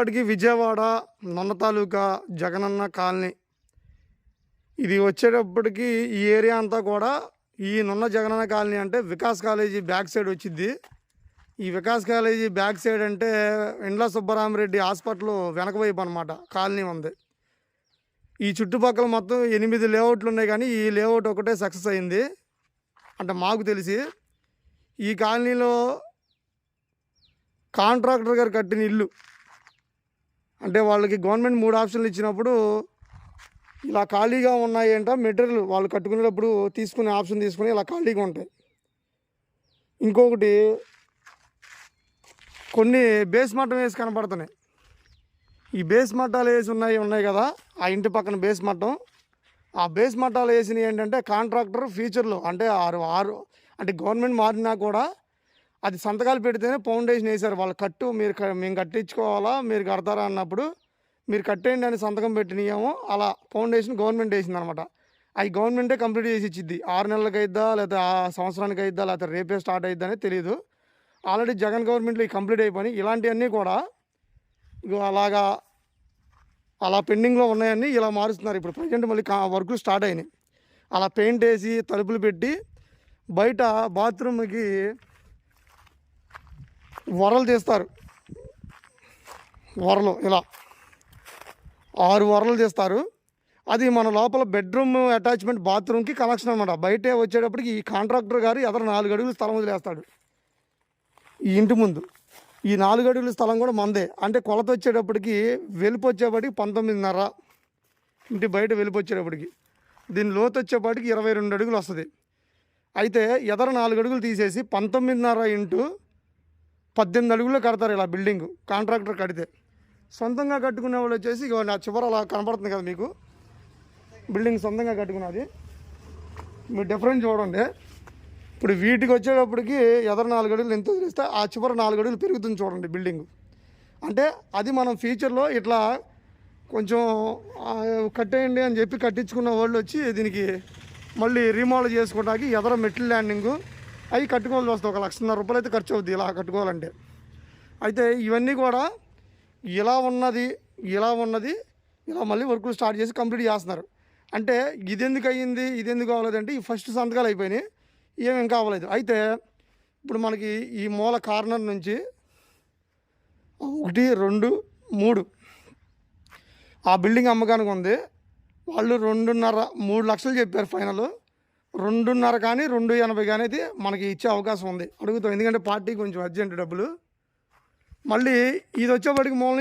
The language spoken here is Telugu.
ఇప్పటికి విజయవాడ నొన్న తాలూకా జగనన్న కాలనీ ఇది వచ్చేటప్పటికి ఈ ఏరియా అంతా కూడా ఈ నున్న జగనన్న కాలనీ అంటే వికాస్ కాలేజీ బ్యాక్ సైడ్ వచ్చింది. ఈ వికాస్ కాలేజీ బ్యాక్ సైడ్ అంటే ఇండ్ల సుబ్బరామరెడ్డి హాస్పిటల్ వెనక వైపు అనమాట కాలనీ ఉంది. ఈ చుట్టుపక్కల మొత్తం 8 లేఅవుట్లు ఉన్నాయి, కానీ ఈ లేఅవుట్ ఒకటే సక్సెస్ అయింది అంటే మాకు తెలిసి. ఈ కాలనీలో కాంట్రాక్టర్ గారు కట్టిన ఇల్లు అంటే వాళ్ళకి గవర్నమెంట్ 3 ఆప్షన్లు ఇచ్చినప్పుడు ఇలా ఖాళీగా ఉన్నాయి అంట. మెటీరియల్ వాళ్ళు కట్టుకునేటప్పుడు తీసుకునే ఆప్షన్ తీసుకుని ఇలా ఖాళీగా ఉంటాయి. ఇంకొకటి కొన్ని బేస్ మట్టం వేసి కనపడుతున్నాయి. ఈ బేస్ మట్టాలు వేసి ఉన్నాయి కదా, ఆ ఇంటి పక్కన బేస్ మట్టం. ఆ బేస్ మట్టాలు వేసినవి ఏంటంటే కాంట్రాక్టర్ ఫ్యూచర్లో అంటే ఆరు అంటే గవర్నమెంట్ మారినా కూడా అది సంతకాలు పెడితేనే ఫౌండేషన్ వేశారు. వాళ్ళు మేము కట్టించుకోవాలా, మీరు కడతారా అన్నప్పుడు మీరు కట్టేయండి అని సంతకం పెట్టినాయేమో, అలా ఫౌండేషన్ గవర్నమెంట్ వేసింది అనమాట. అవి గవర్నమెంటే కంప్లీట్ చేసి ఇచ్చిద్ది. 6 నెలలకు అయిద్దా, లేకపోతే ఆ సంవత్సరానికి అయిద్దా, లేకపోతే రేపే స్టార్ట్ అయిద్దా అనేది తెలియదు. ఆల్రెడీ జగన్ గవర్నమెంట్లో ఇవి కంప్లీట్ అయిపోయి ఇలాంటివన్నీ కూడా అలా పెండింగ్లో ఉన్నాయని ఇలా మారుస్తున్నారు. ఇప్పుడు ప్రజెంట్ మళ్ళీ వర్కులు స్టార్ట్ అయినాయి. అలా పెయింట్ వేసి తలుపులు పెట్టి బయట బాత్రూమ్కి వరలు తీస్తారు. వరలు ఇలా 6 వరలు తీస్తారు. అది మన లోపల బెడ్రూమ్ అటాచ్మెంట్ బాత్రూమ్కి కనెక్షన్ అనమాట. బయటే వచ్చేటప్పటికి ఈ కాంట్రాక్టర్ గారు ఎదర 4 అడుగులు స్థలం వదిలేస్తాడు ఈ ఇంటి ముందు. ఈ 4 అడుగుల స్థలం కూడా మందే. అంటే కొలత వచ్చేటప్పటికి వెలుపు వచ్చేప్పటికి 19.5 ఇంటి బయట వెలుపు వచ్చేటప్పటికి. దీని లోతు వచ్చేప్పటికి 22 అడుగులు వస్తుంది. అయితే ఎదర 4 అడుగులు తీసేసి 19.5 ఇంటూ 18 అడుగుల్లో కడతారు ఇలా బిల్డింగ్ కాంట్రాక్టర్ కడితే. సొంతంగా కట్టుకునే వాళ్ళు వచ్చేసి నా చివర అలా కనపడుతుంది కదా మీకు బిల్డింగ్ సొంతంగా కట్టుకున్నది. మీరు డిఫరెన్స్ చూడండి. ఇప్పుడు వీటికి వచ్చేటప్పటికి ఎదర 4 అడుగులు ఎంత వదిలేస్తే ఆ చివర 4 అడుగులు పెరుగుతుంది చూడండి బిల్డింగ్. అంటే అది మనం ఫ్యూచర్లో ఇట్లా కొంచెం కట్టేయండి అని చెప్పి కట్టించుకున్న వాళ్ళు వచ్చి దీనికి మళ్ళీ రీమోడల్ చేసుకోవడానికి ఎదర మెటల్ ల్యాండింగు అవి కట్టుకోవాల్సి వస్తుంది. 1,50,000 రూపాయలు అయితే ఖర్చు అవుద్ది ఇలా కట్టుకోవాలంటే. అయితే ఇవన్నీ కూడా ఇలా ఉన్నది ఇలా మళ్ళీ వర్కులు స్టార్ట్ చేసి కంప్లీట్ చేస్తున్నారు. అంటే ఇది ఎందుకు అయ్యింది, ఇది ఎందుకు అవ్వలేదంటే ఈ ఫస్ట్ సంతకాలు అయిపోయినాయి, ఏమేం కావలేదు. అయితే ఇప్పుడు మనకి ఈ మూల కార్నర్ నుంచి 1, 2, 3 ఆ బిల్డింగ్ అమ్మకానికి ఉంది. వాళ్ళు 2.5 3 లక్షలు చెప్పారు ఫైనల్. 2.5 కానీ 2.80 కానీ అయితే మనకి ఇచ్చే అవకాశం ఉంది. అడుగుతాం, ఎందుకంటే పార్టీ కొంచెం అర్జెంట్ డబ్బులు. మళ్ళీ ఇది వచ్చేప్పటికి మూల నుంచి